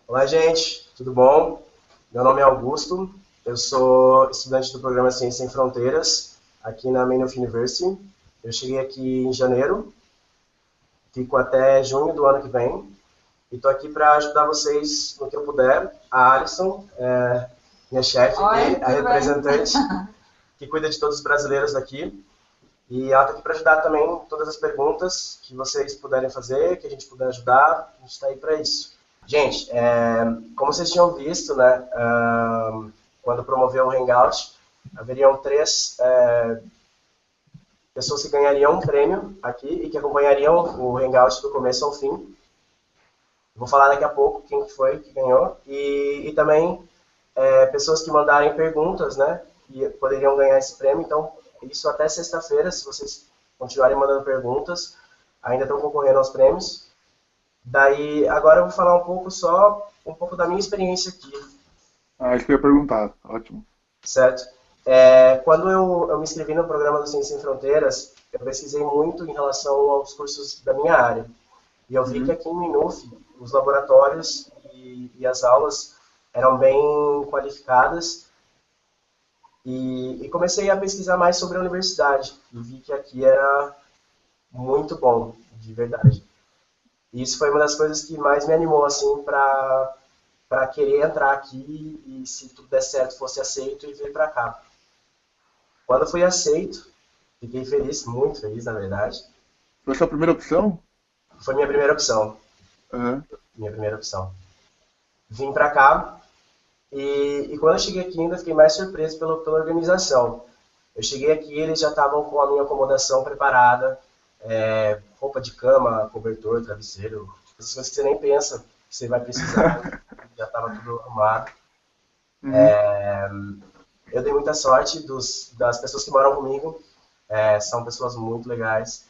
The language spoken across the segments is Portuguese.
Olá, gente, tudo bom? Meu nome é Augusto, eu sou estudante do programa Ciência Sem Fronteiras, aqui na Main University. Eu cheguei aqui em janeiro, fico até junho do ano que vem, e estou aqui para ajudar vocês no que eu puder. A Alison, minha chefe aqui, a representante que cuida de todos os brasileiros daqui. E ela está aqui para ajudar também todas as perguntas que vocês puderem fazer, que a gente puder ajudar, a gente está aí para isso. Gente, como vocês tinham visto, né, quando promoveu o Hangout, haveriam 3 pessoas que ganhariam um prêmio aqui e que acompanhariam o Hangout do começo ao fim. Vou falar daqui a pouco quem foi que ganhou. E também pessoas que mandarem perguntas, né, e poderiam ganhar esse prêmio. Então, isso até sexta-feira, se vocês continuarem mandando perguntas, ainda estão concorrendo aos prêmios. Daí, agora eu vou falar um pouco da minha experiência aqui. Isso que eu ia perguntar, ótimo. Certo? Quando eu me inscrevi no programa do Ciência Sem Fronteiras, eu pesquisei muito em relação aos cursos da minha área. E eu vi que aqui em Minuf, os laboratórios e as aulas eram bem qualificadas. E comecei a pesquisar mais sobre a universidade. E vi que aqui era muito bom, de verdade. E isso foi uma das coisas que mais me animou, assim, para querer entrar aqui e, se tudo der certo, fosse aceito e vir para cá. Quando fui aceito, fiquei feliz, muito feliz, na verdade. Foi a sua primeira opção? Foi minha primeira opção. Minha primeira opção. Vim para cá. E quando eu cheguei aqui, ainda fiquei mais surpreso pela organização. Eu cheguei aqui, eles já estavam com a minha acomodação preparada, roupa de cama, cobertor, travesseiro, essas coisas que você nem pensa que você vai precisar, já estava tudo arrumado. Eu dei muita sorte das pessoas que moram comigo, são pessoas muito legais.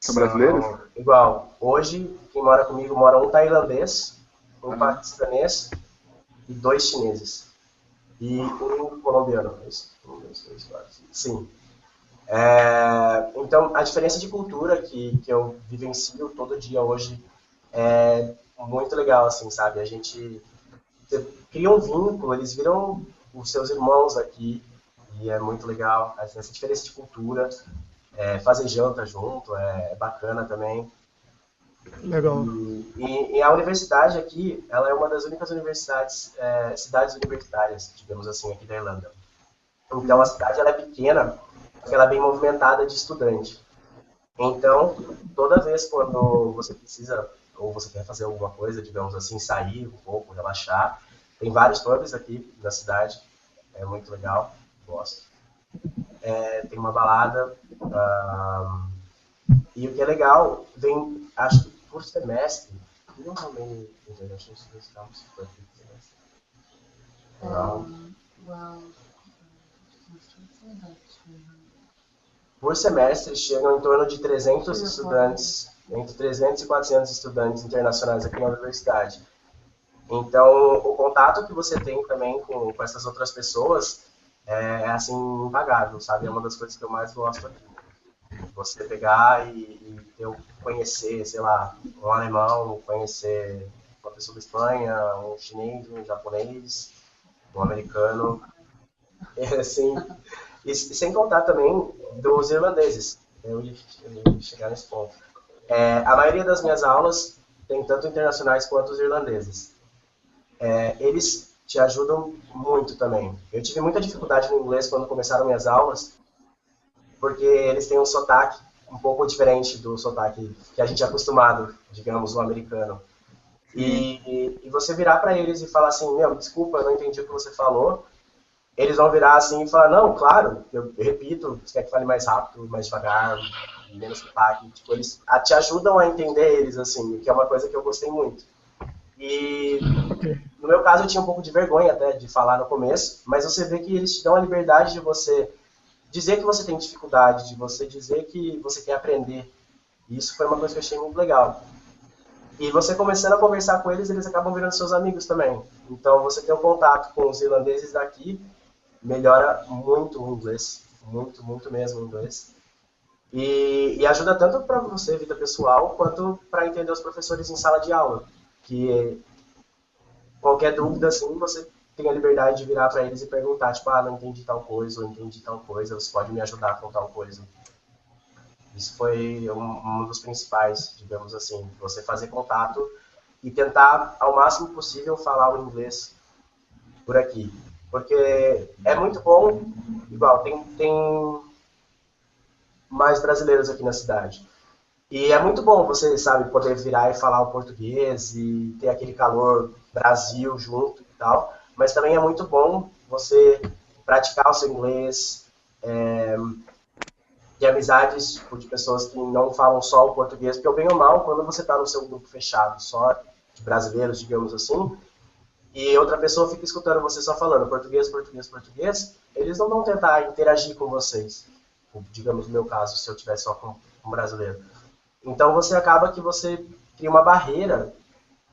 São brasileiros? Igual, hoje, quem mora comigo mora um tailandês, um paquistanês e 2 chineses. E um colombiano. 1, 2, 3, 4, 5. Sim. Então, a diferença de cultura que eu vivencio todo dia hoje é muito legal, assim, sabe? A gente cria um vínculo, eles viram os seus irmãos aqui, e é muito legal. Essa diferença de cultura, fazer janta junto, é bacana também. Legal. E a universidade aqui, ela é uma das únicas universidades, cidades universitárias, digamos assim, aqui da Irlanda. Então a cidade ela é pequena, porque ela é bem movimentada de estudante. Então, toda vez quando você precisa, ou você quer fazer alguma coisa, digamos assim, sair um pouco, relaxar, tem vários pubs aqui na cidade, é muito legal, gosto. Tem uma balada, e o que é legal, acho que por semestre, por semestre chegam em torno de 300 estudantes, entre 300 e 400 estudantes internacionais aqui na universidade. Então, o contato que você tem também com essas outras pessoas assim, impagável, sabe? É uma das coisas que eu mais gosto aqui. Você pegar e conhecer, sei lá, um alemão, conhecer uma pessoa da Espanha, um chinês, um japonês, um americano, assim, e sem contar também dos irlandeses. Eu ia chegar nesse ponto. A maioria das minhas aulas tem tanto internacionais quanto os irlandeses. Eles te ajudam muito também. Eu tive muita dificuldade no inglês quando começaram minhas aulas, porque eles têm um sotaque um pouco diferente do sotaque que a gente é acostumado, digamos, no americano. E você virar para eles e falar assim, meu, desculpa, eu não entendi o que você falou, eles vão virar assim e falar, não, claro, eu repito, você quer que fale mais rápido, mais devagar, menos sotaque. Tipo, eles te ajudam a entender eles, assim, que é uma coisa que eu gostei muito. E no meu caso eu tinha um pouco de vergonha até de falar no começo, mas você vê que eles te dão a liberdade de você dizer que você tem dificuldade, de você dizer que você quer aprender. E isso foi uma coisa que eu achei muito legal. E você começando a conversar com eles, eles acabam virando seus amigos também. Então você ter um contato com os irlandeses daqui melhora muito o inglês. Muito, muito mesmo o inglês. E ajuda tanto para você, vida pessoal, quanto para entender os professores em sala de aula. Que qualquer dúvida, assim, você tem a liberdade de virar para eles e perguntar, tipo, ah, não entendi tal coisa, ou entendi tal coisa, você pode me ajudar com tal coisa. Isso foi um dos principais, digamos assim, você fazer contato e tentar, ao máximo possível, falar o inglês por aqui. Porque é muito bom, igual, tem mais brasileiros aqui na cidade. E é muito bom você, sabe, poder virar e falar o português e ter aquele calor Brasil junto e tal. Mas também é muito bom você praticar o seu inglês, de amizades tipo, de pessoas que não falam só o português, porque bem ou mal, quando você está no seu grupo fechado, só de brasileiros, digamos assim, e outra pessoa fica escutando você só falando português, português, português, eles não vão tentar interagir com vocês. Digamos no meu caso, se eu tivesse só com um brasileiro. Então você acaba que você cria uma barreira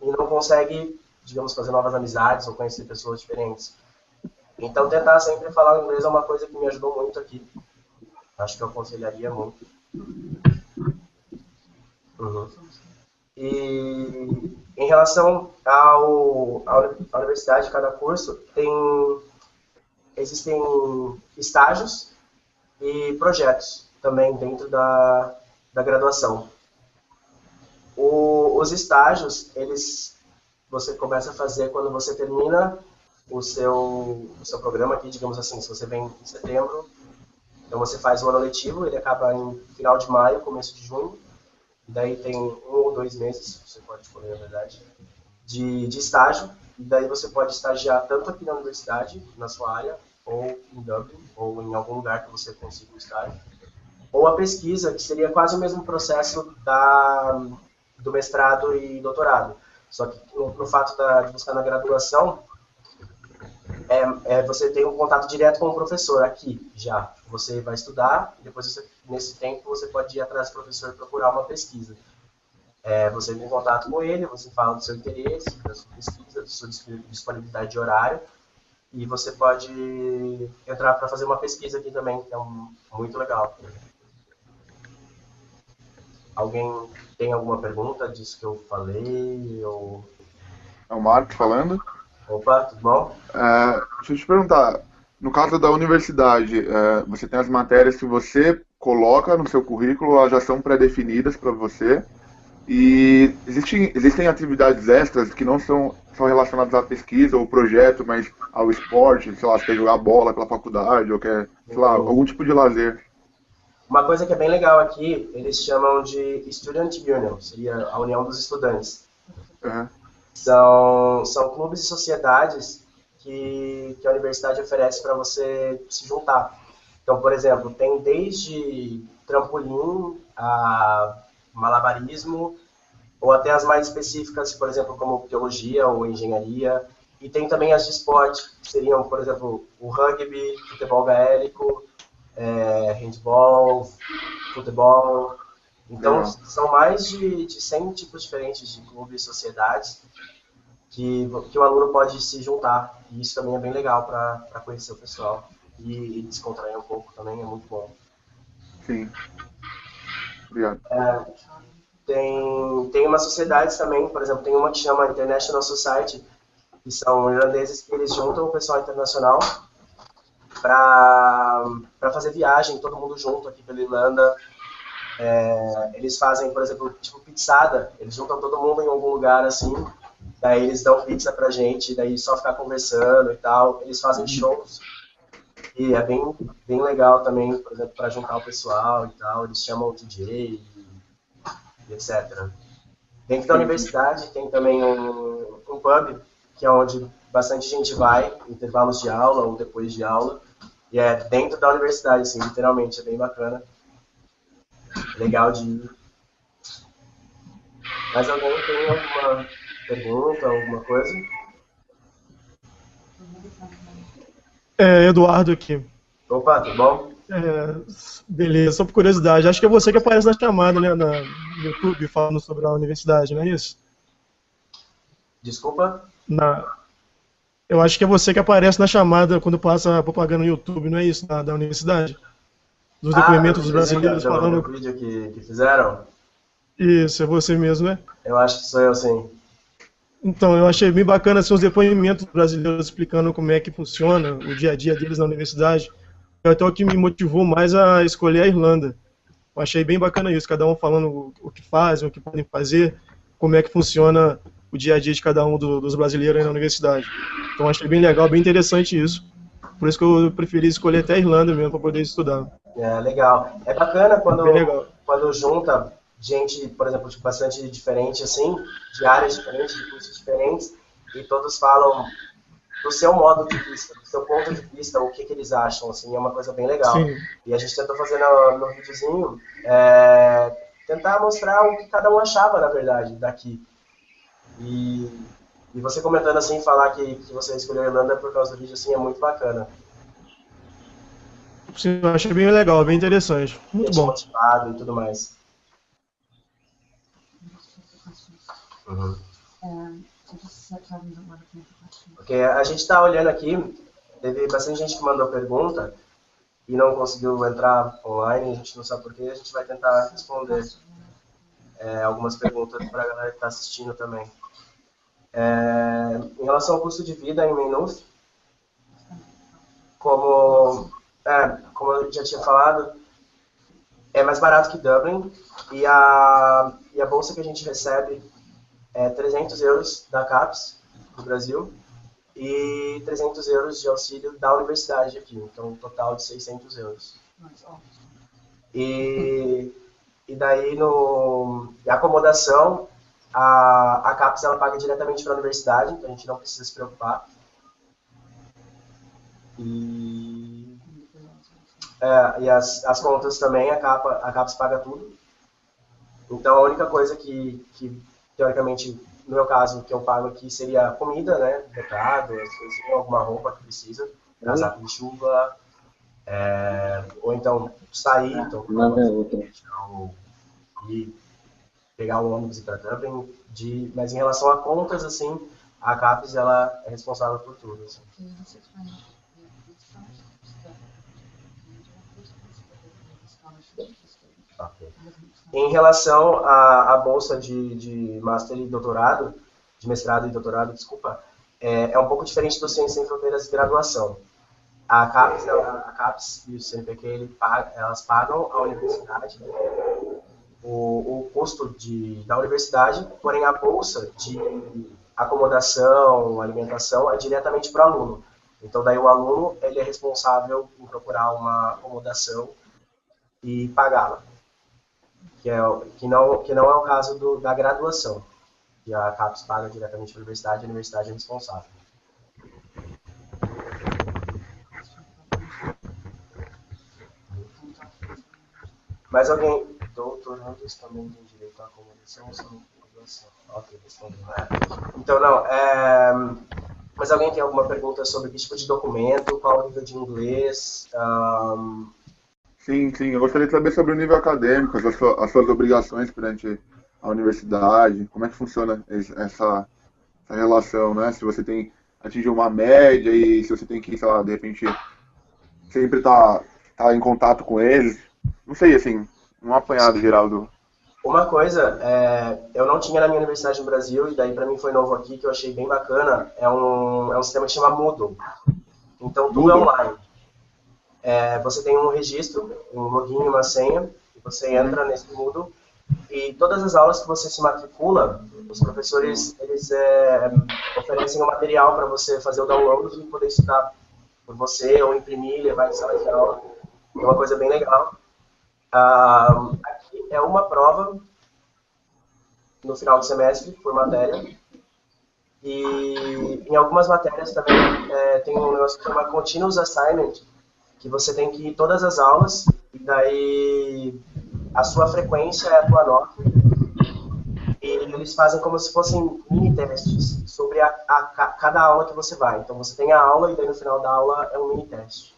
e não consegue, digamos, fazer novas amizades ou conhecer pessoas diferentes. Então tentar sempre falar inglês é uma coisa que me ajudou muito aqui. Acho que eu aconselharia muito. Uhum. E em relação à universidade, cada curso, existem estágios e projetos também dentro da graduação. Os estágios, você começa a fazer quando você termina o seu programa aqui, digamos assim, se você vem em setembro, então você faz o ano letivo, ele acaba em final de maio, começo de junho, e daí tem 1 ou 2 meses, você pode escolher na verdade, de estágio, e daí você pode estagiar tanto aqui na universidade, na sua área, ou em Dublin, ou em algum lugar que você consiga um estágio, ou a pesquisa, que seria quase o mesmo processo do mestrado e doutorado. Só que no fato de você estar na graduação, você tem um contato direto com o professor aqui, já. Você vai estudar, e depois nesse tempo você pode ir atrás do professor e procurar uma pesquisa. Você entra em contato com ele, você fala do seu interesse, da sua pesquisa, da sua disponibilidade de horário, e você pode entrar para fazer uma pesquisa aqui também, que é muito legal. Alguém tem alguma pergunta disso que eu falei? É o Marcos falando. Opa, tudo bom? Deixa eu te perguntar, no caso da universidade, você tem as matérias que você coloca no seu currículo, elas já são pré-definidas para você, e existem atividades extras que não são relacionadas à pesquisa ou projeto, mas ao esporte, sei lá, você quer jogar bola pela faculdade, ou quer, sei lá, algum tipo de lazer. Uma coisa que é bem legal aqui, eles chamam de Student Union, seria a união dos estudantes. Uhum. São clubes e sociedades que a universidade oferece para você se juntar. Então, por exemplo, tem desde trampolim a malabarismo, ou até as mais específicas, por exemplo, como biologia ou engenharia. E tem também as de esporte, que seriam, por exemplo, o rugby, futebol gaélico, handball, futebol. Então, são mais de 100 tipos diferentes de clubes e sociedades que o aluno pode se juntar. E isso também é bem legal para conhecer o pessoal. E descontrair um pouco também é muito bom. Sim. Obrigado. Tem umas sociedades também, por exemplo, tem uma que chama International Society, que são irlandeses que eles juntam o pessoal internacional para fazer viagem, todo mundo junto aqui pela Irlanda. Eles fazem, por exemplo, tipo pizzada, eles juntam todo mundo em algum lugar assim, daí eles dão pizza pra gente, daí só ficar conversando e tal. Eles fazem shows, e é bem, bem legal também, por exemplo, para juntar o pessoal e tal. Eles chamam o DJ e etc. Dentro da universidade tem também um pub, que é onde bastante gente vai, em intervalos de aula ou depois de aula. E é dentro da universidade, assim, literalmente, é bem bacana. Legal de ir. Mas alguém tem alguma pergunta, alguma coisa? Eduardo aqui. Opa, tudo bom? Beleza, só por curiosidade, acho que é você que aparece na chamada, né, no YouTube, falando sobre a universidade, não é isso? Desculpa? Eu acho que é você que aparece na chamada quando passa a propaganda no YouTube, não é isso, da universidade? dos No depoimentos dos videozinho, brasileiros do falando. vídeo que fizeram? Isso, é você mesmo, né? Eu acho que sou eu, sim. Então, eu achei bem bacana assim, os depoimentos brasileiros explicando como é que funciona o dia a dia deles na universidade. Foi até o que me motivou mais a escolher a Irlanda. Eu achei bem bacana isso, cada um falando o que fazem, o que podem fazer, como é que funciona o dia a dia de cada um dos brasileiros aí na universidade. Então, achei bem legal, bem interessante isso. Por isso que eu preferi escolher até a Irlanda mesmo para poder estudar. É legal. É bacana Bem legal. quando junta gente, por exemplo, tipo, bastante diferente, assim, de áreas diferentes, de cursos diferentes, e todos falam do seu modo de vista, do seu ponto de vista, o que, que eles acham, assim, é uma coisa bem legal. Sim, E a gente tentou fazer no videozinho, tentar mostrar o que cada um achava, na verdade, daqui. E, e você comentando assim, falar que você escolheu a Irlanda por causa do vídeo, assim, é muito bacana. sim, eu achei bem legal, bem interessante. Ter Muito te bom. motivado e tudo mais. Uhum. Porque a gente está olhando aqui, teve bastante gente que mandou pergunta e não conseguiu entrar online, a gente não sabe porquê, a gente vai tentar responder algumas perguntas para a galera que está assistindo também. Em relação ao custo de vida em Maynooth, como eu já tinha falado, é mais barato que Dublin e a bolsa que a gente recebe é 300 euros da CAPES, do Brasil, e 300 euros de auxílio da universidade aqui, então um total de 600 euros. E daí a acomodação, a CAPES ela paga diretamente para a universidade, então a gente não precisa se preocupar. E as contas também, a CAPES paga tudo. Então a única coisa que teoricamente, no meu caso, que eu pago aqui seria comida, né? Mercado, alguma roupa que precisa, casaco de chuva, ou então sair, então, e pegar um ônibus e ir para Dublin. Mas em relação a contas, assim, a CAPES ela é responsável por tudo. Assim. Okay. Em relação à bolsa de master e doutorado, de mestrado e doutorado, desculpa, é um pouco diferente do Ciências Sem Fronteiras de graduação. A CAPES e o CNPq, elas pagam à universidade o custo da universidade, porém a bolsa de acomodação, alimentação é diretamente para o aluno. Então daí o aluno ele é responsável em procurar uma acomodação e pagá-la. Que não é o caso da graduação, que a CAPES paga diretamente para a universidade é responsável. Mas alguém, doutorandos também tem direito à acomodação ou só graduação? Ok, respondeu. Então, não, mas alguém tem alguma pergunta sobre que tipo de documento, qual o nível de inglês? Sim, eu gostaria de saber sobre o nível acadêmico, as suas obrigações perante a universidade, como é que funciona essa relação, né? Se você tem atingir uma média e se você tem que, sei lá, de repente, sempre tá em contato com eles. Não sei, assim, um apanhado geral do... Uma coisa, eu não tinha na minha universidade no Brasil, e daí para mim foi novo aqui, que eu achei bem bacana, é um sistema que chama Moodle. Então tudo é online. Você tem um registro, um login e uma senha, e você entra nesse Moodle, e todas as aulas que você se matricula, os professores eles oferecem um material para você fazer o download e poder estudar por você, ou imprimir, levar em sala de aula. É uma coisa bem legal. Aqui é uma prova no final do semestre, por matéria. E em algumas matérias também tem um negócio que chama Continuous Assignment, que você tem que ir todas as aulas, e daí a sua frequência é a tua nota. E eles fazem como se fossem mini-testes sobre cada aula que você vai. Então você tem a aula e daí no final da aula é um mini-teste.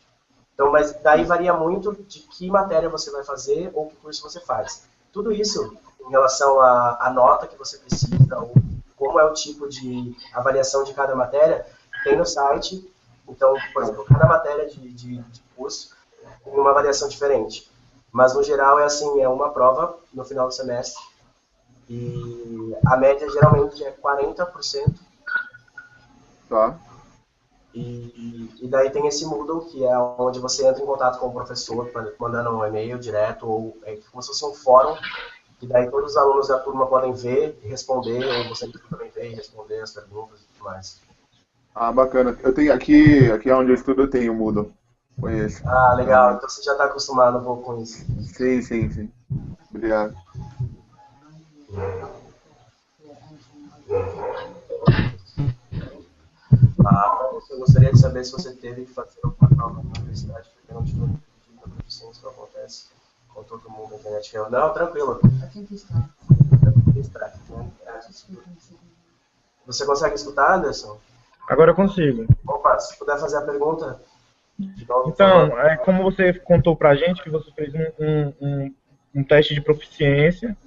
Então, mas daí varia muito de que matéria você vai fazer ou que curso você faz. Tudo isso em relação à nota que você precisa, ou como é o tipo de avaliação de cada matéria, tem no site. Então, por exemplo, cada matéria de curso tem uma avaliação diferente. Mas no geral é assim, é uma prova no final do semestre e a média geralmente é 40%. Tá. E daí tem esse Moodle, que é onde você entra em contato com o professor, mandando um e-mail direto, ou é como se fosse um fórum, que daí todos os alunos da turma podem ver e responder, ou você também ver e responder as perguntas e tudo mais. Ah, bacana. Eu tenho aqui onde eu estudo eu tenho Moodle. Conheço. Ah, legal. Realmente. Então você já está acostumado um pouco com isso. Sim, sim, sim. Obrigado. Eu gostaria de saber se você teve que fazer alguma prova na universidade, porque não tive pedido da proficiência, isso acontece com todo mundo na internet. Não, tranquilo. Você consegue escutar, Anderson? Agora eu consigo. Opa, se puder fazer a pergunta. De novo, por Então, favor. como você contou pra gente que você fez um teste de proficiência,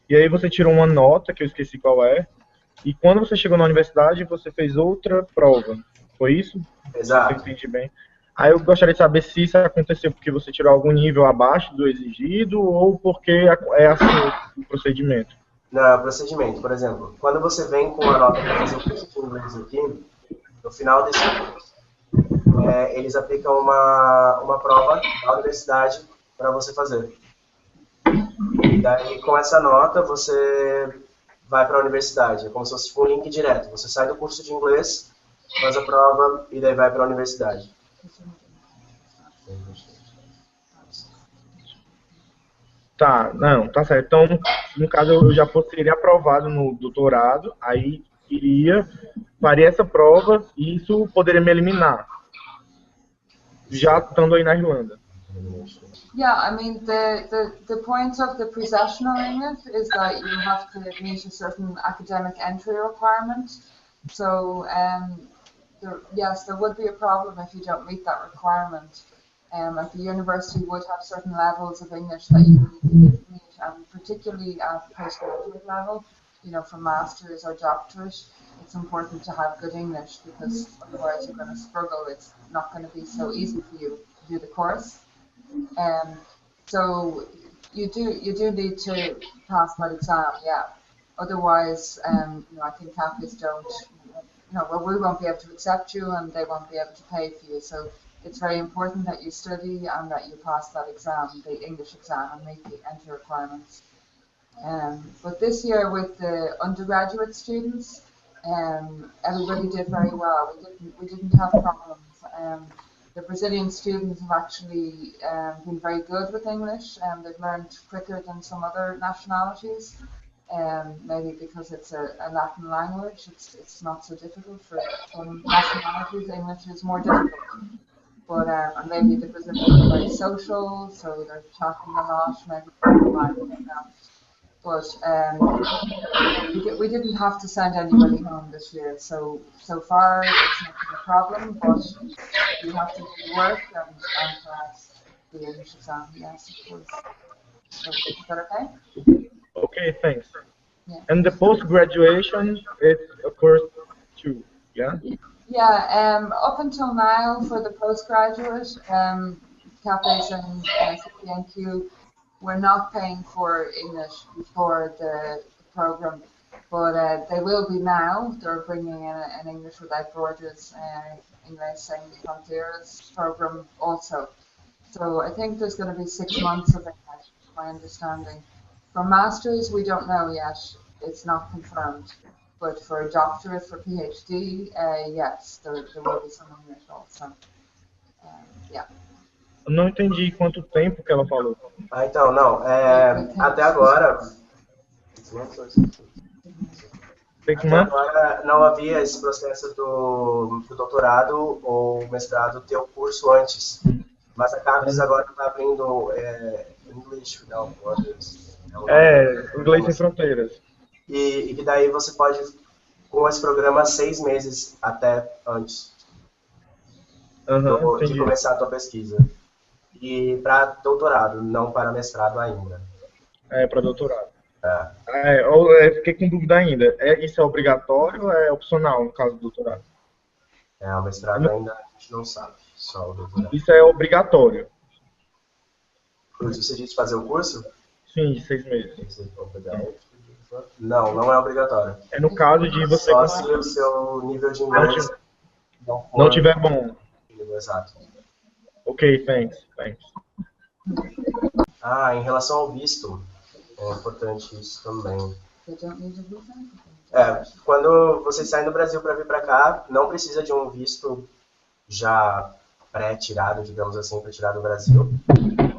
e aí você tirou uma nota, que eu esqueci qual é, e quando você chegou na universidade, você fez outra prova. Foi isso? Exato. Se eu entendi bem. Aí eu gostaria de saber se isso aconteceu porque você tirou algum nível abaixo do exigido ou porque é assim o procedimento. Não, procedimento. Por exemplo, quando você vem com a nota para fazer o curso de inglês aqui, no final desse curso, eles aplicam uma prova da universidade para você fazer. E daí, com essa nota, você vai para a universidade. É como se fosse tipo, um link direto. Você sai do curso de inglês, faz a prova e daí vai para a universidade. Tá, não, tá certo. Então, no caso, eu já seria aprovado no doutorado, aí faria essa prova e isso poderia me eliminar, já estando aí na Irlanda. Yeah, I mean, the point of the pre-sessional unit is that you have to meet a certain academic entry requirement. So, yes, there would be a problem if you don't meet that requirement. Like the university would have certain levels of English that you need to meet, and particularly at the postgraduate level, you know, for masters or doctorate, it's important to have good English because otherwise you're going to struggle. It's not going to be so easy for you to do the course. So you do need to pass that exam, yeah. Otherwise, you know, I think CAPIs don't, you know, well, we won't be able to accept you and they won't be able to pay for you. So it's very important that you study and that you pass that exam, the English exam, and meet the entry requirements. But this year with the undergraduate students, everybody did very well. We didn't have problems. The Brazilian students have actually been very good with English, and they've learned quicker than some other nationalities. Maybe because it's a Latin language, it's not so difficult for some nationalities. English is more difficult. But and maybe the Brazilians are very social, so they're chatting a lot, maybe like that. But we didn't have to send anybody home this year, so far it's not been a problem, but you have to do the work and pass the English exam, yes, of course. So, is that okay? Okay, thanks. Yeah. And the post-graduation, it occurs too, yeah? Yeah, up until now for the postgraduate, CAPES and CPNQ, we're not paying for English for the program, but they will be now. They're bringing in an English Without Borders, English Sin Frontieres program also. So I think there's going to be 6 months of English, my understanding. For masters, we don't know yet. It's not confirmed. But for a doctorate, for PhD, yes, there will be some English also. Yeah. Eu não entendi quanto tempo que ela falou. Ah, então, não. Até agora. Até agora não havia esse processo do doutorado ou mestrado ter o curso antes. Mas a CAPES agora está abrindo English Without Borders. Inglês Sem Fronteiras. E que daí você pode, com esse programa, 6 meses até antes de começar a tua pesquisa. E para doutorado, não para mestrado ainda. Para doutorado. Eu fiquei com dúvida ainda. Isso é obrigatório ou é opcional no caso do doutorado? O mestrado ainda a gente não sabe, só o doutorado. Isso é obrigatório. Você disse fazer o curso? Sim, de 6 meses. Não, não é obrigatório. É no caso de você Só se o seu nível de inglês não for tiver bom. exato. Ok, thanks. Em relação ao visto, é importante isso também. They don't need a visa? Quando você sai do Brasil para vir para cá, não precisa de um visto já pré-tirado, digamos assim, para tirar do Brasil.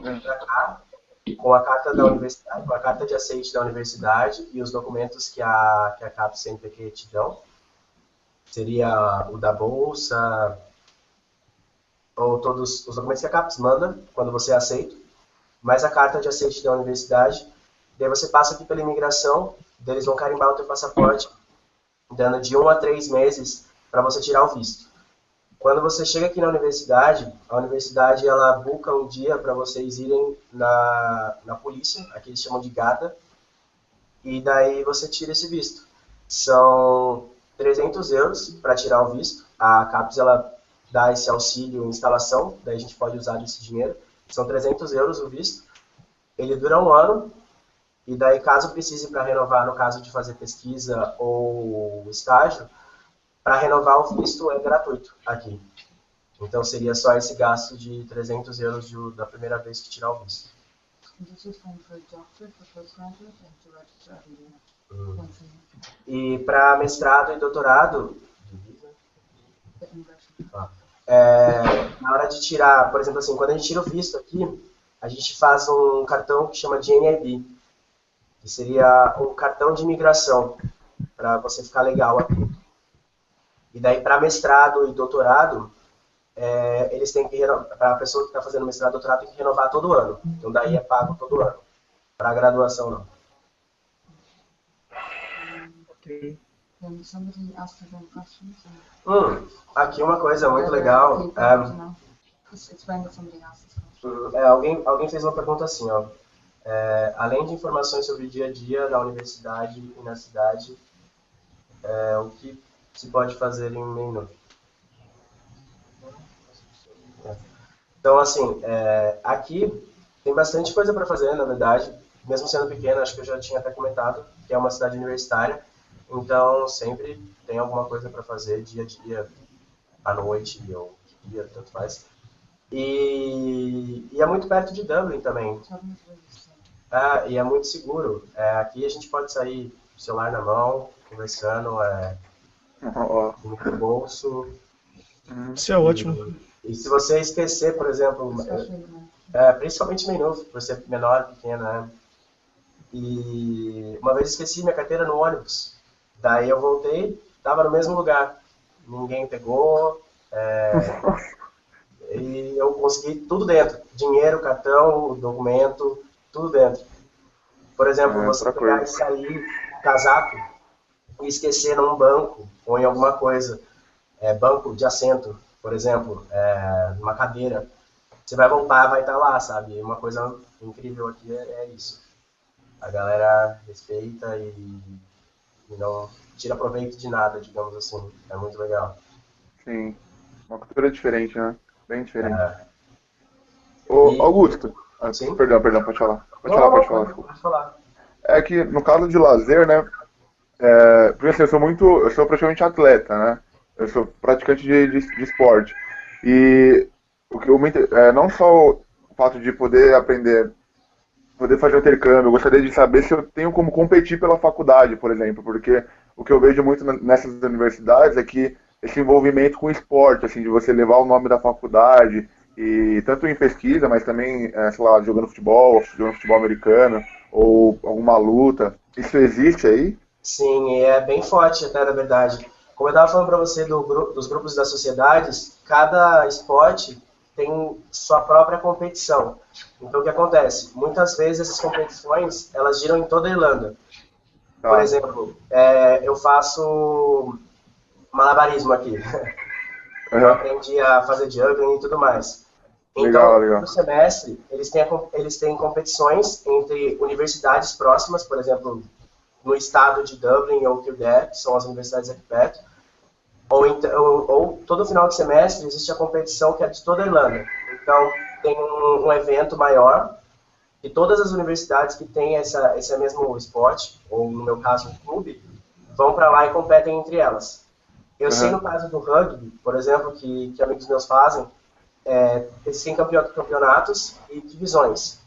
Vem para cá com a carta da universidade, com a carta de aceite da universidade e os documentos que a CAPES CNPq te dão. Seria o da bolsa, ou todos os documentos que a CAPES manda quando você é aceito, mais a carta de aceite da universidade. Daí você passa aqui pela imigração, eles vão carimbar o teu passaporte, dando de 1 a 3 meses para você tirar o visto. Quando você chega aqui na universidade, a universidade ela busca um dia para vocês irem na polícia, aqui eles chamam de GATA, e daí você tira esse visto. São 300 euros para tirar o visto. A CAPES ela dá esse auxílio em instalação, daí a gente pode usar desse dinheiro. São 300 euros o visto. Ele dura 1 ano, e daí caso precise para renovar, no caso de fazer pesquisa ou estágio, para renovar o visto é gratuito aqui. Então seria só esse gasto de 300 euros da primeira vez que tirar o visto. E para mestrado e doutorado, na hora de tirar, por exemplo assim, quando a gente tira o visto aqui, a gente faz um cartão que chama de NIB, que seria um cartão de imigração, para você ficar legal aqui. E daí, para mestrado e doutorado, eles têm que para a pessoa que está fazendo mestrado e doutorado, tem que renovar todo ano. Então, daí é pago todo ano. Para graduação, não. Ok. Aqui uma coisa muito legal. Alguém fez uma pergunta assim, ó. Além de informações sobre o dia a dia da universidade e na cidade, o que se pode fazer em um minuto? Então, assim, aqui tem bastante coisa para fazer, na verdade. Mesmo sendo pequena, acho que eu já tinha até comentado, que é uma cidade universitária. Então, sempre tem alguma coisa para fazer dia a dia, à noite ou dia, tanto faz. E é muito perto de Dublin também. E é muito seguro. Aqui a gente pode sair com o celular na mão, conversando, no bolso. Isso é ótimo. E se você esquecer, por exemplo, principalmente menor, por ser menor, pequena, né? E uma vez esqueci minha carteira no ônibus. Daí eu voltei, estava no mesmo lugar. Ninguém pegou. E eu consegui tudo dentro. Dinheiro, cartão, documento, tudo dentro. Por exemplo, você pegar e sair casaco e esquecer num banco ou em alguma coisa. Banco de assento, por exemplo, numa cadeira. Você vai voltar, vai estar lá, sabe? Uma coisa incrível aqui é isso. A galera respeita e não tira proveito de nada, digamos assim. É muito legal. Sim. Uma cultura diferente, né? Bem diferente. Ô, Augusto. Sim? Perdão, pode falar. Pode falar. É que no caso de lazer, né? Porque assim, eu sou praticamente atleta, né? Eu sou praticante de esporte. E o que não só o fato de poder aprender, poder fazer um intercâmbio, eu gostaria de saber se eu tenho como competir pela faculdade, por exemplo, porque o que eu vejo muito nessas universidades é que esse envolvimento com o esporte, assim, de você levar o nome da faculdade, e tanto em pesquisa, mas também, sei lá, jogando futebol americano, ou alguma luta. Isso existe aí? Sim, e é bem forte até, na verdade. Como eu estava falando para você dos grupos das sociedades, cada esporte tem sua própria competição. Então, o que acontece? Muitas vezes essas competições, elas giram em toda a Irlanda. Tá. Por exemplo, eu faço malabarismo aqui. Eu aprendi a fazer juggling e tudo mais. Então, legal. no semestre, eles têm competições entre universidades próximas, por exemplo, no estado de Dublin ou Kildare, que são as universidades aqui perto, ou todo final de semestre existe a competição que é de toda a Irlanda. Então, tem um evento maior, que todas as universidades que têm esse mesmo esporte, ou no meu caso, um clube, vão para lá e competem entre elas. Eu sei no caso do rugby, por exemplo, que amigos meus fazem, eles têm campeonatos e divisões.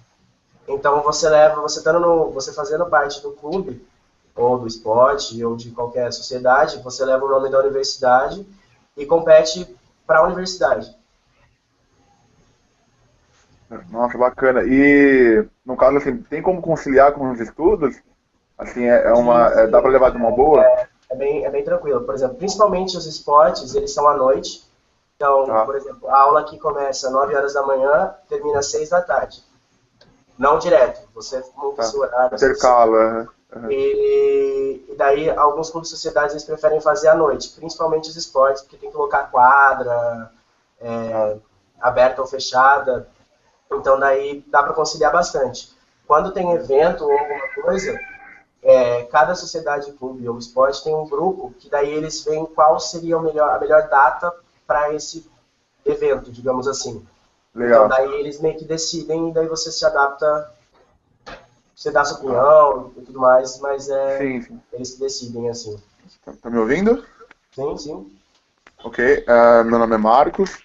Então você fazendo parte do clube, ou do esporte, ou de qualquer sociedade, você leva o nome da universidade e compete para a universidade. Nossa, bacana. E, no caso, assim, tem como conciliar com os estudos? Assim, dá para levar de uma boa? É bem tranquilo. Por exemplo, principalmente os esportes, eles são à noite. Então, por exemplo, a aula aqui começa às 9 horas da manhã, termina às 6 da tarde. Não direto, você monta o seu horário. Intercala. E daí, alguns clubes de sociedades eles preferem fazer à noite, principalmente os esportes, porque tem que colocar quadra, aberta ou fechada. Então, daí dá para conciliar bastante. Quando tem evento ou alguma coisa, cada sociedade, clube ou esporte tem um grupo que daí eles veem qual seria a melhor data para esse evento, digamos assim. Legal. Então, daí eles meio que decidem e daí você se adapta, você dá sua opinião e tudo mais, mas Sim. eles que decidem, assim. Tá me ouvindo? Sim. Ok. Meu nome é Marcos,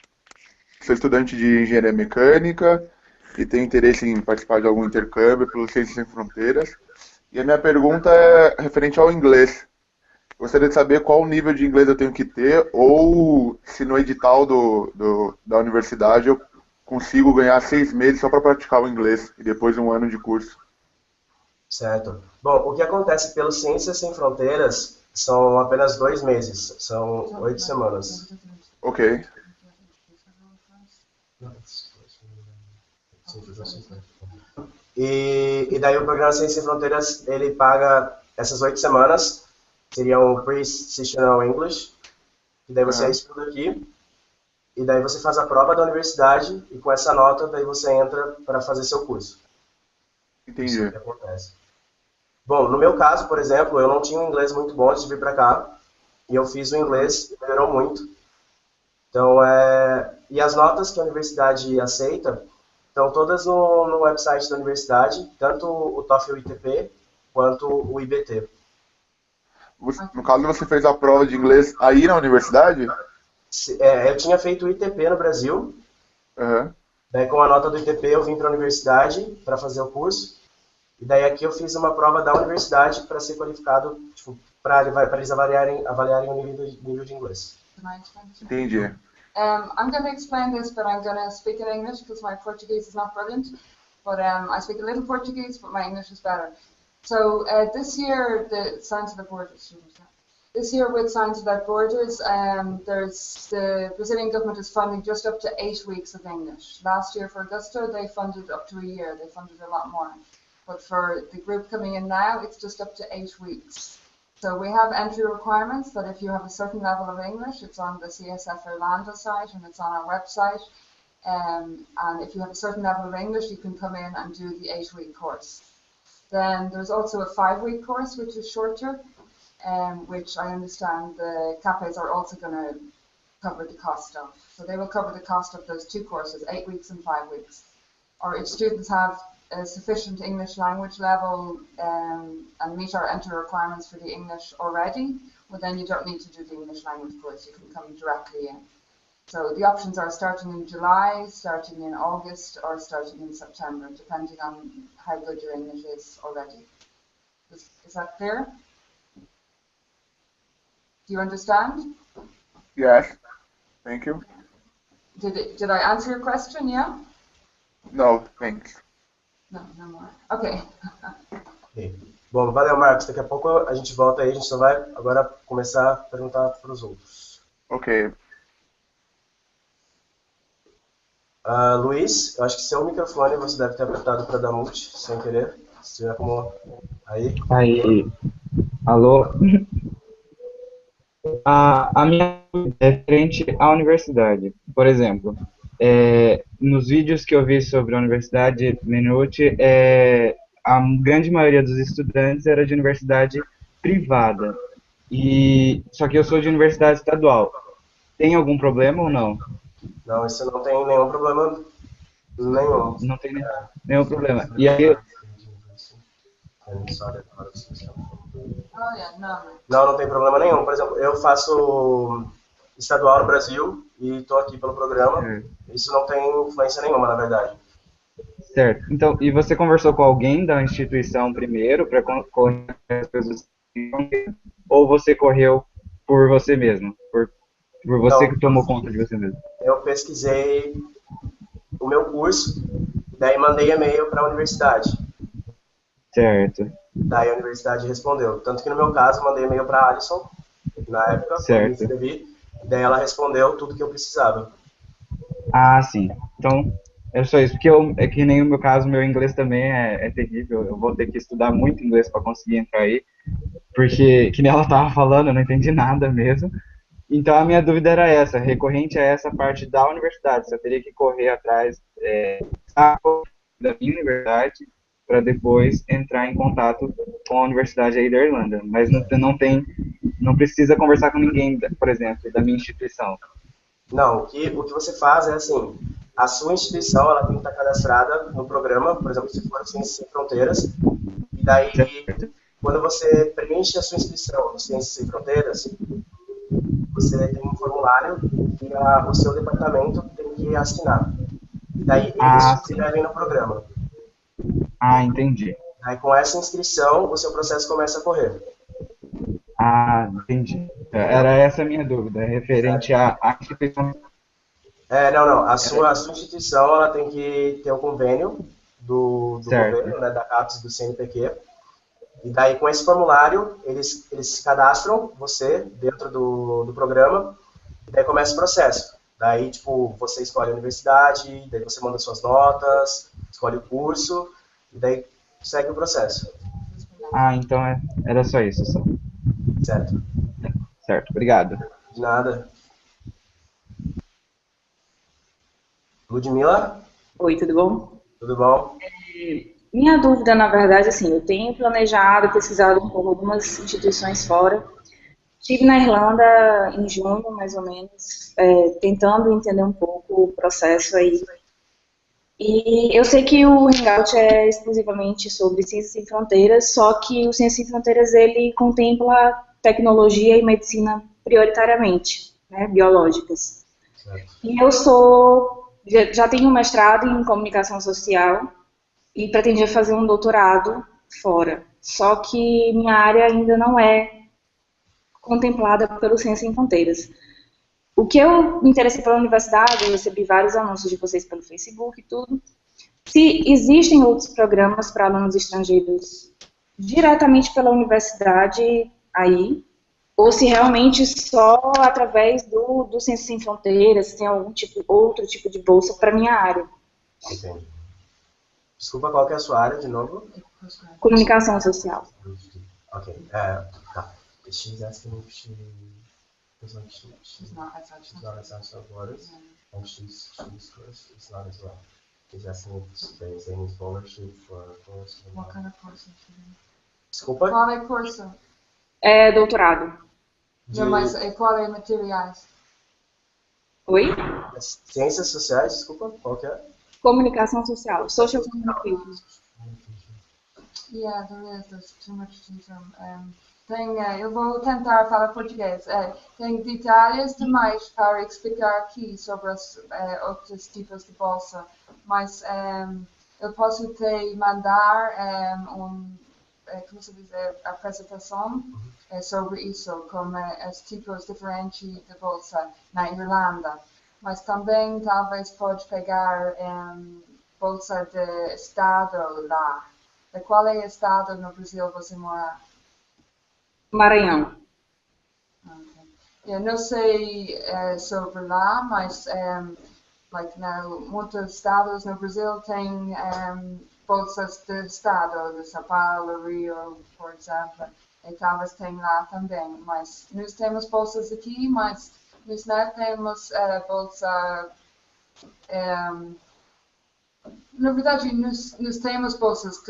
sou estudante de Engenharia Mecânica e tenho interesse em participar de algum intercâmbio pelo Ciências Sem Fronteiras. E a minha pergunta é referente ao inglês. Gostaria de saber qual nível de inglês eu tenho que ter, ou se no edital da universidade eu consigo ganhar 6 meses só para praticar o inglês e depois 1 ano de curso. Certo. Bom, o que acontece pelo Ciências Sem Fronteiras são apenas 2 meses, são 8 semanas. Ok. E daí o programa Ciências Sem Fronteiras, ele paga essas 8 semanas, seriam o Pre-Sessional English, e daí você estuda aqui, e daí você faz a prova da universidade, e com essa nota, daí você entra para fazer seu curso. Entendi. Isso é o que acontece. Bom, no meu caso, por exemplo, eu não tinha um inglês muito bom antes de vir para cá, e eu fiz o inglês e melhorou muito. Então, e as notas que a universidade aceita estão todas no website da universidade, tanto o TOEFL ITP quanto o IBT. No caso, você fez a prova de inglês aí na universidade? Eu tinha feito o ITP no Brasil, daí com a nota do ITP eu vim para a universidade para fazer o curso, e daí aqui eu fiz uma prova da universidade para ser qualificado, tipo, para eles avaliarem o nível de inglês. Entendi. I'm going to explain this, but I'm going to speak in English because my Portuguese is not brilliant. But I speak a little Portuguese, but my English is better. So this year, the Science Without Borders. This year, with Science Without Borders, the Brazilian government is funding just up to 8 weeks of English. Last year for Augusta, they funded up to a year. They funded a lot more. But for the group coming in now, it's just up to 8 weeks. So we have entry requirements that if you have a certain level of English, it's on the CSF Irlanda site and it's on our website. And if you have a certain level of English, you can come in and do the 8-week course. Then there's also a 5-week course, which is shorter, which I understand the CAPES are also going to cover the cost of. So they will cover the cost of those 2 courses, 8 weeks and 5 weeks. Or if students have a sufficient English language level and meet our entry requirements for the English already, well then you don't need to do the English language course, you can come directly in. So the options are starting in July, starting in August, or starting in September, depending on how good your English is already. Is that clear? Do you understand? Yes, thank you. Did I answer your question, yeah? No, thanks. No more. Ok. Bom, valeu, Marcos. Daqui a pouco a gente volta aí, a gente só vai agora começar a perguntar para os outros. Ok. Luiz, eu acho que seu microfone você deve ter apertado para dar mute, sem querer. Se tiver como... Aí. Alô? A minha dúvida é referente à universidade. Por exemplo, nos vídeos que eu vi sobre a Universidade Minute, a grande maioria dos estudantes era de universidade privada. Só que eu sou de universidade estadual. Tem algum problema ou não? Não, isso não tem nenhum problema. Nenhum. Não tem nenhum problema. E aí, Oh, yeah, no. Não tem problema nenhum. Por exemplo, eu faço estadual no Brasil e estou aqui pelo programa. Isso não tem influência nenhuma, na verdade. certo. Então, e você conversou com alguém da instituição primeiro para correr as coisas, ou você correu por você mesmo? Por você Não, que tomou conta de você mesmo? eu pesquisei o meu curso, daí mandei e-mail para a universidade. Certo, Daí a universidade respondeu. Tanto que no meu caso, mandei e-mail para a Alison, na época, quando me certo. inscrevi. Daí ela respondeu tudo que eu precisava. Ah, sim. Então, é só isso. Porque é que nem o meu caso, meu inglês também é terrível. Eu vou ter que estudar muito inglês para conseguir entrar aí. Porque, que nem ela estava falando, eu não entendi nada mesmo. Então, a minha dúvida era essa, recorrente a essa parte da universidade. Se eu teria que correr atrás da minha universidade para depois entrar em contato com a universidade aí da Irlanda. Mas não precisa conversar com ninguém, por exemplo, da minha instituição. Não, o que você faz é assim, a sua instituição ela tem que estar cadastrada no programa, por exemplo, se for Ciências Sem Fronteiras, e daí, quando você preenche a sua inscrição no Ciências Sem Fronteiras, você tem um formulário que o seu departamento tem que assinar. E daí eles Ah, te sim. inscrevem no programa. Ah, entendi. Aí com essa inscrição, o seu processo começa a correr. Ah, entendi. Era essa a minha dúvida, referente à instituição. Não. A sua instituição ela tem que ter um convênio do Certo. governo, né, da CAPES, do CNPq. E daí, com esse formulário, eles se cadastram, você, dentro do programa, e daí começa o processo. Daí, tipo, você escolhe a universidade, daí você manda suas notas, escolhe o curso, e daí segue o processo. Ah, então era só isso, só. Certo? Certo, obrigado. De nada. Ludmila, Oi, tudo bom? tudo bom? Minha dúvida, na verdade, assim, eu tenho planejado, pesquisado um pouco algumas instituições fora. Estive na Irlanda em junho, mais ou menos, tentando entender um pouco o processo aí. E eu sei que o Hangout é exclusivamente sobre Ciências Sem Fronteiras, só que o Ciências Sem Fronteiras, ele contempla tecnologia e medicina prioritariamente, né, biológicas. Certo. E eu já tenho um mestrado em comunicação social e pretendia fazer um doutorado fora. Só que minha área ainda não é contemplada pelo Ciências Sem Fronteiras. O que eu me interessei pela universidade, eu recebi vários anúncios de vocês pelo Facebook e tudo. Se existem outros programas para alunos estrangeiros diretamente pela universidade aí, ou se realmente só através do Ciências Sem Fronteiras, se tem outro tipo de bolsa para minha área. Entendi. Desculpa, qual que é a sua área de novo? Comunicação social. Ok. Tá. She's asking if she's not not essential borders, and she's course is not as well. She's asking if there is any scholarship for a course. What kind of course is she doing? Desculpa? Qual é curso? É doutorado. Não, mas qual é materiais? Oi? Ciências sociais, desculpa, qual que é? Comunicação social. Social communication. Yeah, there's too much detail. Eu vou tentar falar português. Tem detalhes demais para explicar aqui sobre os outros tipos de bolsa, mas eu posso te mandar como se diz, apresentação sobre isso, como os tipos diferentes de bolsa na Irlanda. Mas também talvez pode pegar bolsa de estado lá. Qual é o estado no Brasil você mora? Maranhão. Okay. Eu não sei sobre lá, mas muitos estados no Brasil têm bolsas de estado, de São Paulo, Rio, por exemplo, e talvez tem lá também. Mas nós temos bolsas aqui, mas nós não temos bolsa. Na verdade, nós temos bolsas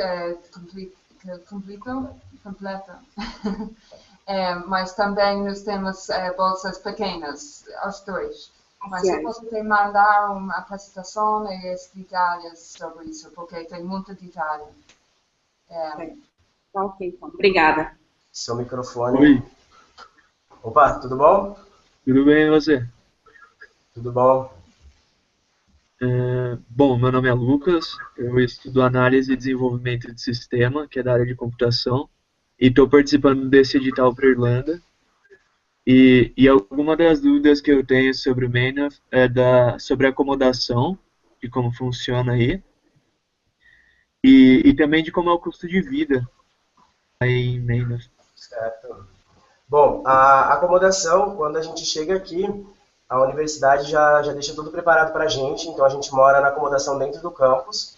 completa. Mas também nós temos bolsas pequenas, os dois. Mas eu posso te mandar uma apresentação e as detalhes sobre isso, porque tem muito detalhe. Tá ok, então. Obrigada. Seu microfone. Oi, Opa, tudo bom? tudo bem e você? Tudo bom? Bom, meu nome é Lucas, eu estudo análise e desenvolvimento de sistema, que é da área de computação, e estou participando desse edital para Irlanda. E alguma das dúvidas que eu tenho sobre o Maynooth é sobre a acomodação, de como funciona aí, e também de como é o custo de vida aí em Maynooth. Certo. Bom, a acomodação, quando a gente chega aqui, a universidade já deixa tudo preparado para a gente, então a gente mora na acomodação dentro do campus,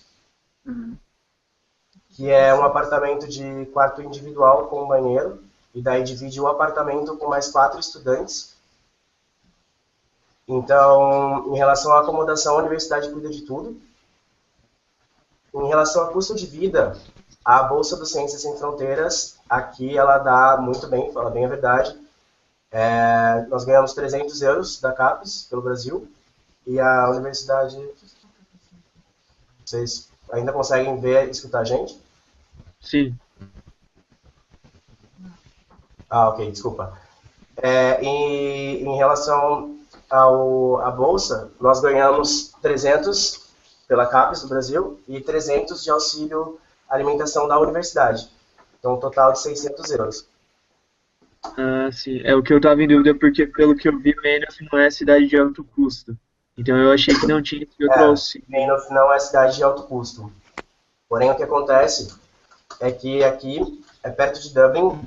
que é um apartamento de quarto individual com banheiro, e daí divide o apartamento com mais 4 estudantes. Então, em relação à acomodação, a universidade cuida de tudo. Em relação ao custo de vida, a Bolsa do Ciências Sem Fronteiras, aqui ela dá muito bem, fala bem a verdade. Nós ganhamos 300 euros da CAPES pelo Brasil, e a universidade... Vocês ainda conseguem ver e escutar a gente? Sim, Ah, ok, desculpa. Em relação à Bolsa, nós ganhamos 300 pela CAPES do Brasil e 300 de auxílio alimentação da universidade. Então, um total de 600 euros. sim, é o que eu estava em dúvida, porque pelo que eu vi, Maynooth não é cidade de alto custo. Então eu achei que não tinha esse outro auxílio. Maynooth não é cidade de alto custo. Porém, o que acontece é que aqui é perto de Dublin,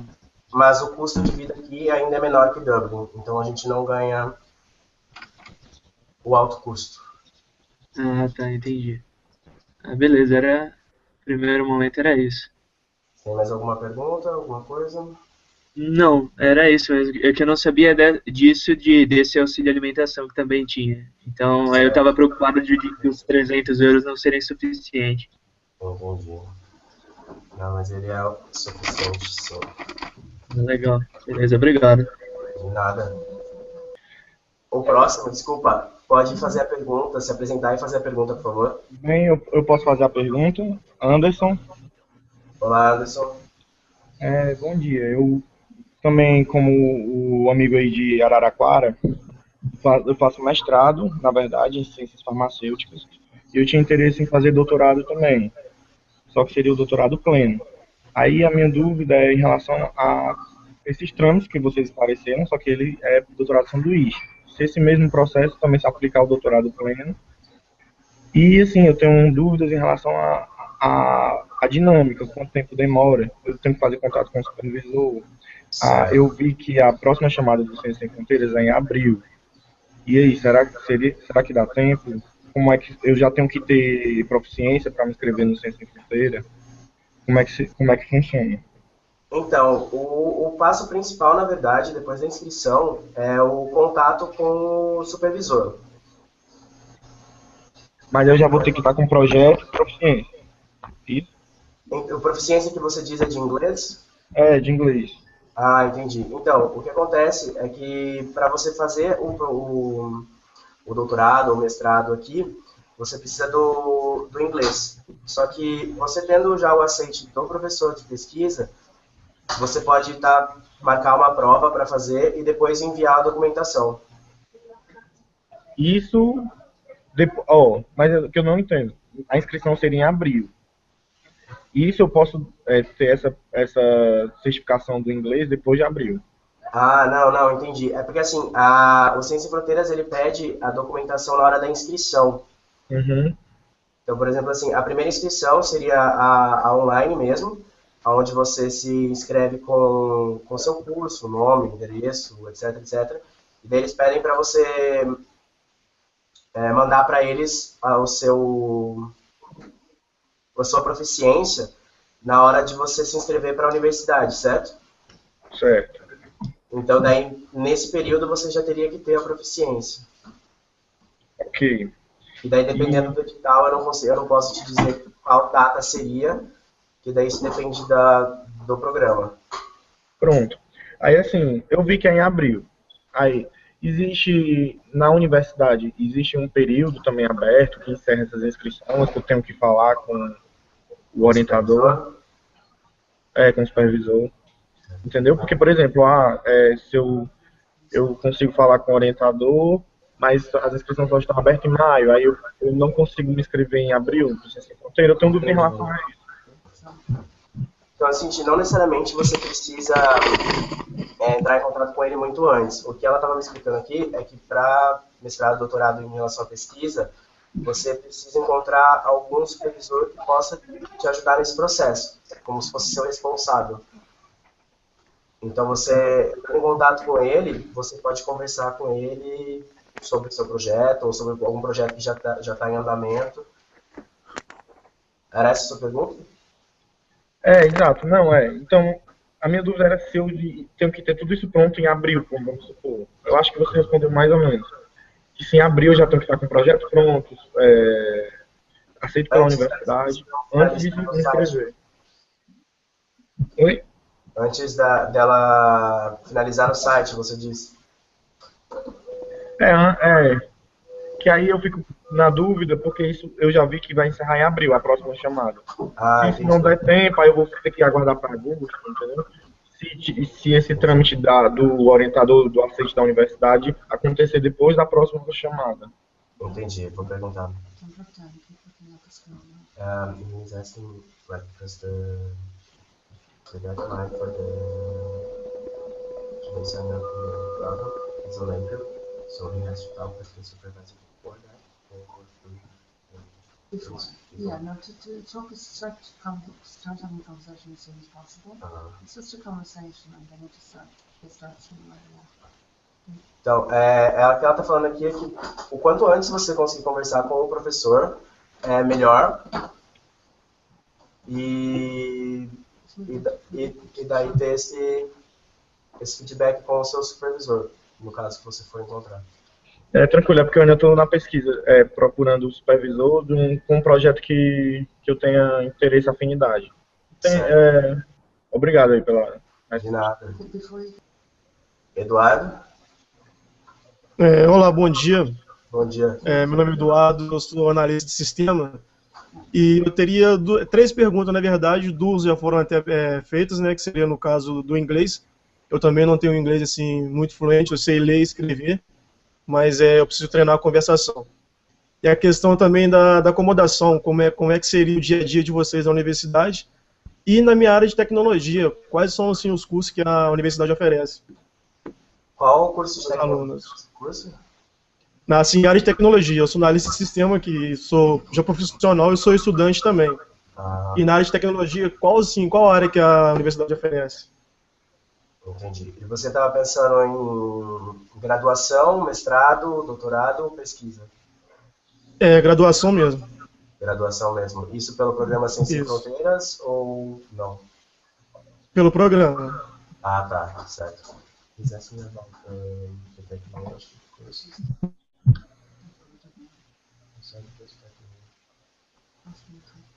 mas o custo de vida aqui ainda é menor que Dublin. Então, a gente não ganha o alto custo. Ah, tá, entendi. Beleza, primeiro momento era isso. Tem mais alguma pergunta, alguma coisa? Não, era isso mesmo. É que eu não sabia disso, desse auxílio alimentação que também tinha. Então, aí eu estava preocupado de os 300 euros não serem suficientes. Entendi. Não, mas ele é o suficiente, sim. Legal, beleza, obrigado. De nada. O próximo, desculpa, pode fazer a pergunta, se apresentar e fazer a pergunta, por favor. Bem, eu posso fazer a pergunta. Anderson. Olá, Anderson. Bom dia. Eu também, como o amigo aí de Araraquara, eu faço mestrado, na verdade, em ciências farmacêuticas. E eu tinha interesse em fazer doutorado também. Só que seria o doutorado pleno. Aí a minha dúvida é em relação a esses trâmites que vocês esclareceram, só que ele é doutorado sanduíche. Se esse mesmo processo também se aplicar ao doutorado pleno. E, assim, eu tenho dúvidas em relação à dinâmica, quanto tempo demora. Eu tenho que fazer contato com o supervisor. Eu vi que a próxima chamada do Ciências Sem Fronteiras é em abril. E aí, será que dá tempo? Como é que eu já tenho que ter proficiência para me inscrever no Ciências Sem Fronteiras? Como é que funciona? Então, o passo principal, na verdade, depois da inscrição, é o contato com o supervisor. Mas eu já vou ter que estar com projeto e proficiência. Isso? O proficiência que você diz é de inglês? De inglês. Ah, entendi. Então, o que acontece é que para você fazer o doutorado ou mestrado aqui, você precisa do inglês. Só que você tendo já o aceite do professor de pesquisa, você pode marcar uma prova para fazer e depois enviar a documentação. Isso, mas o que eu não entendo, a inscrição seria em abril. Isso eu posso ter essa certificação do inglês depois de abril. Ah, não, entendi. É porque assim, o Ciências Sem Fronteiras, ele pede a documentação na hora da inscrição. Uhum. Então, por exemplo, assim, a primeira inscrição seria a online mesmo, onde você se inscreve com seu curso, nome, endereço, etc, etc. E daí eles pedem para você mandar para eles a sua proficiência na hora de você se inscrever para a universidade, certo? Certo. Então, daí, nesse período, você já teria que ter a proficiência. Ok. E daí, dependendo do edital, eu não posso te dizer qual data seria, que daí isso depende do programa. Pronto. Aí, assim, eu vi que é em abril. Aí, existe, na universidade, existe um período também aberto que encerra essas inscrições, que eu tenho que falar com o orientador, com o supervisor, entendeu? Porque, por exemplo, se eu consigo falar com o orientador, mas as inscrições só estão abertas em maio, aí eu não consigo me inscrever em abril, eu tenho dúvida em relação a isso. Então, assim, não necessariamente você precisa entrar em contato com ele muito antes. O que ela estava me explicando aqui é que para mestrado, doutorado em relação à pesquisa, você precisa encontrar algum supervisor que possa te ajudar nesse processo, como se fosse seu responsável. Então, você entra em contato com ele, você pode conversar com ele sobre o seu projeto, ou sobre algum projeto que já tá em andamento. Era essa a sua pergunta? Exato, não Então, a minha dúvida era se eu tenho que ter tudo isso pronto em abril, como vamos supor. Eu acho que você respondeu mais ou menos. Que se em abril eu já tenho que estar com o projeto pronto, aceito pela universidade, antes de me inscrever. Oi? Antes dela finalizar no site, você disse. Que aí eu fico na dúvida, porque isso eu já vi que vai encerrar em abril, a próxima chamada. Se não der tempo, aí eu vou ter que aguardar para agosto, entendeu? Se esse trâmite do orientador do aceite da universidade acontecer depois da próxima chamada. Entendi, vou perguntar. He's asking, like, because the deadline for the sign up the product is on April, so he has to talk with the supervisor before that. Yeah, no, to talk is start having a conversation as soon as possible. It's just a conversation and then it just starts somewhere. Então, o que ela está falando aqui é que o quanto antes você conseguir conversar com o professor, é melhor. E daí ter esse feedback com o seu supervisor, no caso que você for encontrar. Tranquilo, é porque eu ainda estou na pesquisa, procurando o supervisor com um projeto que eu tenha interesse e afinidade. Obrigado aí pela resposta. De nada. Eduardo? Olá, bom dia. Bom dia. Meu nome é Eduardo, eu sou analista de sistema. E eu teria 3 perguntas, na verdade, 2 já foram até feitas, né, que seria no caso do inglês. Eu também não tenho inglês assim muito fluente, eu sei ler e escrever, mas eu preciso treinar a conversação. E a questão também da acomodação, como é que seria o dia a dia de vocês na universidade. E na minha área de tecnologia, quais são assim, os cursos que a universidade oferece? Qual o curso de tecnologia? Alunos. Na área de tecnologia, eu sou analista de sistema, que sou já profissional e sou estudante também. E na área de tecnologia, qual área que a universidade oferece? Entendi. E você estava pensando em graduação, mestrado, doutorado ou pesquisa? Graduação mesmo. Graduação mesmo. Isso pelo programa Ciência Sem Fronteiras ou não? Pelo programa. Ah, tá. Certo. Fizesse about the technology courses.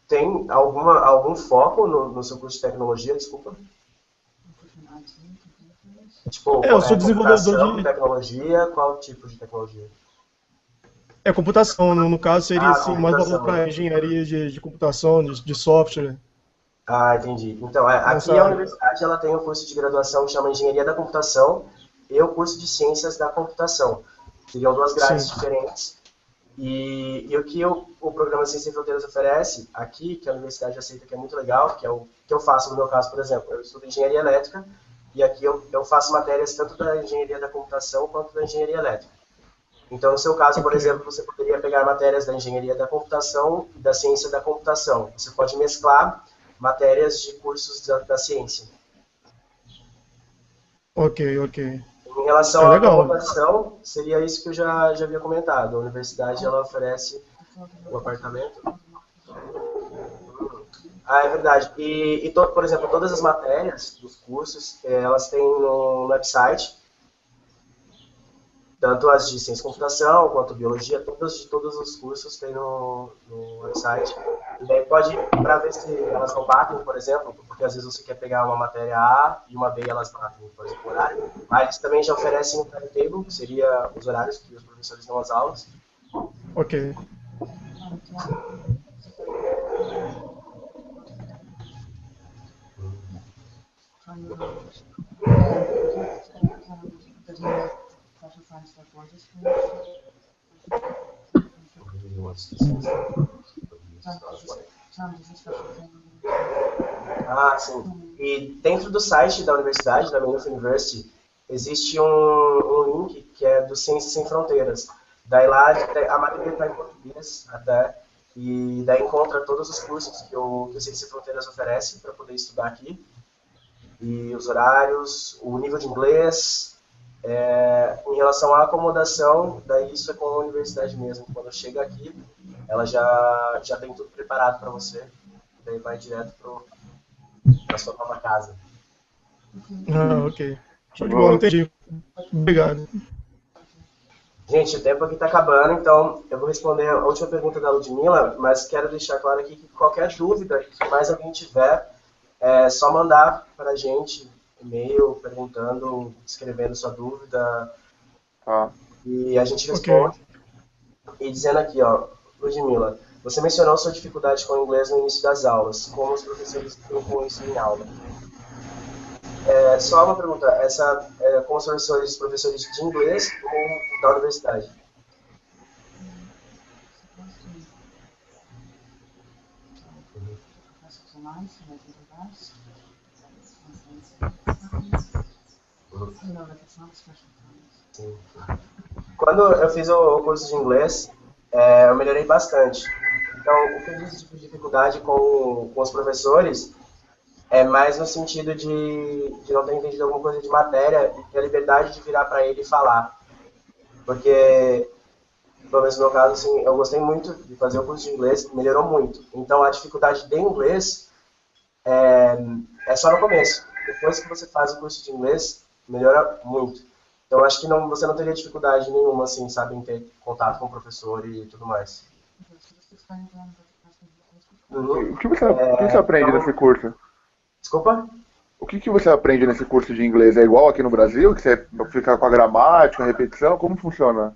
Tem algum foco no seu curso de tecnologia, desculpa? Tipo, eu sou desenvolvedor de tecnologia, qual tipo de tecnologia? Computação, no caso seria assim, mais voltado para engenharia de computação, de software. Entendi. Então, aqui a universidade ela tem um curso de graduação que chama Engenharia da Computação e o curso de Ciências da Computação. Seriam 2 grades diferentes. E o que o programa Ciência Sem Fronteiras oferece aqui, que a universidade aceita, que é muito legal, que é o que eu faço no meu caso, por exemplo. Eu estudo Engenharia Elétrica e aqui eu faço matérias tanto da Engenharia da Computação quanto da Engenharia Elétrica. Então, no seu caso, por exemplo, você poderia pegar matérias da Engenharia da Computação e da Ciência da Computação. Você pode mesclar matérias de cursos da ciência. Ok. Em relação à acomodação, seria isso que eu já havia comentado. A universidade ela oferece o apartamento. É verdade. Por exemplo, todas as matérias dos cursos, elas têm no website, tanto as de ciência e computação, quanto biologia, todos os cursos tem no website. E daí para ver se elas não batem, por exemplo, porque às vezes você quer pegar uma matéria A e uma B e elas batem, por exemplo, horário. Mas eles também já oferecem um timetable, que seria os horários que os professores dão as aulas. Ok. Ah, sim. E dentro do site da universidade, da Maynooth University, existe um link que é do Ciências Sem Fronteiras. Daí lá a maioria está em português até, e daí encontra todos os cursos que o Ciências Sem Fronteiras oferece para poder estudar aqui. E os horários, o nível de inglês, em relação à acomodação, daí isso é com a universidade mesmo. Quando chega aqui, ela já tem tudo preparado para você, daí vai direto para sua nova casa. Ah, ok. Show de bola, entendi. Obrigado. Gente, o tempo aqui está acabando, então eu vou responder a última pergunta da Ludmila, mas quero deixar claro aqui que qualquer dúvida que mais alguém tiver, é só mandar para a gente e-mail perguntando, escrevendo sua dúvida, e a gente responde. Okay. E dizendo aqui, ó, Ludmila, você mencionou sua dificuldade com o inglês no início das aulas, como os professores lidam com isso em aula. Só uma pergunta, com os professores de inglês ou da universidade? Sim. Quando eu fiz o curso de inglês, eu melhorei bastante. Então, o que eu disse de dificuldade com os professores é mais no sentido de não ter entendido alguma coisa de matéria e ter a liberdade de virar para ele e falar. Porque, pelo menos no meu caso, assim, eu gostei muito de fazer o curso de inglês, melhorou muito. Então, a dificuldade de inglês é só no começo. Depois que você faz o curso de inglês, melhora muito. Então, acho que você não teria dificuldade nenhuma, assim, sabe, em ter contato com o professor e tudo mais. O que você aprende nesse curso? Desculpa? O que você aprende nesse curso de inglês? É igual aqui no Brasil? Que você fica com a gramática, a repetição? Como funciona?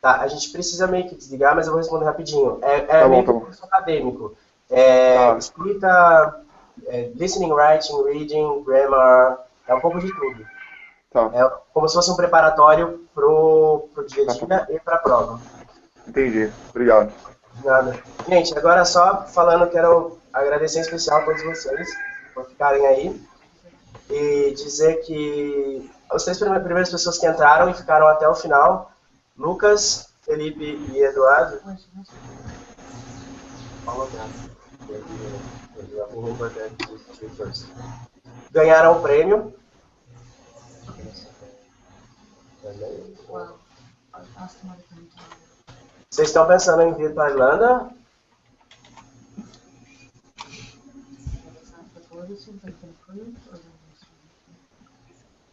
Tá, a gente precisa meio que desligar, mas eu vou responder rapidinho. Meio que um curso acadêmico. Escrita, listening, writing, reading, grammar, é um pouco de tudo. Tá. É como se fosse um preparatório pro dia a dia e pra prova. Entendi, obrigado. Nada. Gente, agora só falando, quero agradecer em especial a todos vocês por ficarem aí e dizer que as 3 primeiras pessoas que entraram e ficaram até o final, Lucas, Felipe e Eduardo, ganharam o prêmio. Vocês estão pensando em vir para a Irlanda?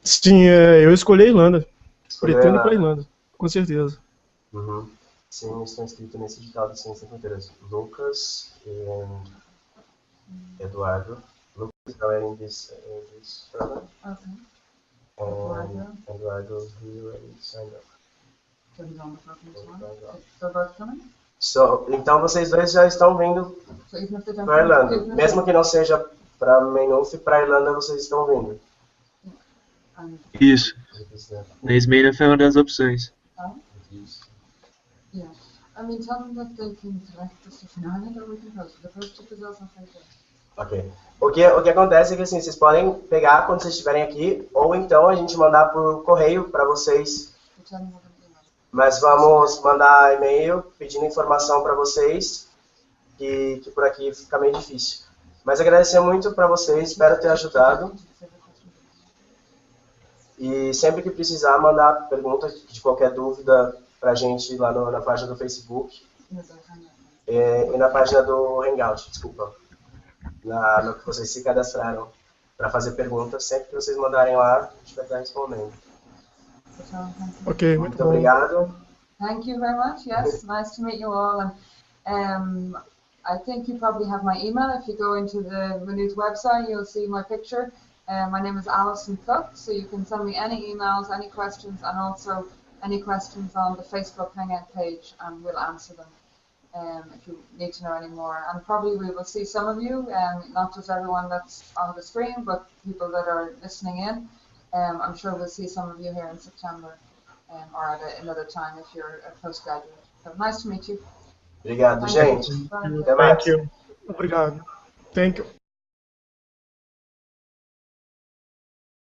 Sim, eu escolhi a Irlanda. Pretendo ir para a Irlanda, com certeza. Uhum. Sim, estão inscritos nesse edital de Ciências Sem Fronteiras. Lucas e Eduardo. Lucas are in this program. Okay. Eduardo, he already signed up. So he's on the program as well? So both coming? Então vocês dois já estão vindo para a Irlanda. Mesmo que não seja para Maynooth, para a Irlanda vocês estão vindo. Isso. Mas Maynooth é uma das opções. Yeah. I mean, tell them that they can select the stuff in Ireland or we can post. The first two results on Facebook. Ok. O que acontece é que assim, vocês podem pegar quando vocês estiverem aqui, ou então a gente mandar por correio para vocês. Mas vamos mandar e-mail pedindo informação para vocês, que por aqui fica meio difícil. Mas agradecer muito para vocês, espero ter ajudado. E sempre que precisar, mandar perguntas de qualquer dúvida pra gente lá na página do Facebook e na página do Hangout, desculpa. No que vocês se cadastraram para fazer perguntas, sempre que vocês mandarem lá, a gente vai estar respondendo. Ok, muito bom. Obrigado. Thank you very much. Yes, nice to meet you all. And I think you probably have my email. If you go into the Maynooth website, you'll see my picture. My name is Alison Cook, so you can send me any emails, any questions, and also any questions on the Facebook Hangout page, and we'll answer them if you need to know any more. And probably we will see some of you, not just everyone that's on the screen, but people that are listening in. I'm sure we'll see some of you here in September or at another time if you're a postgraduate. So nice to meet you. Obrigado, gente. Bye. Até mais. Thank you. Obrigado. Thank you.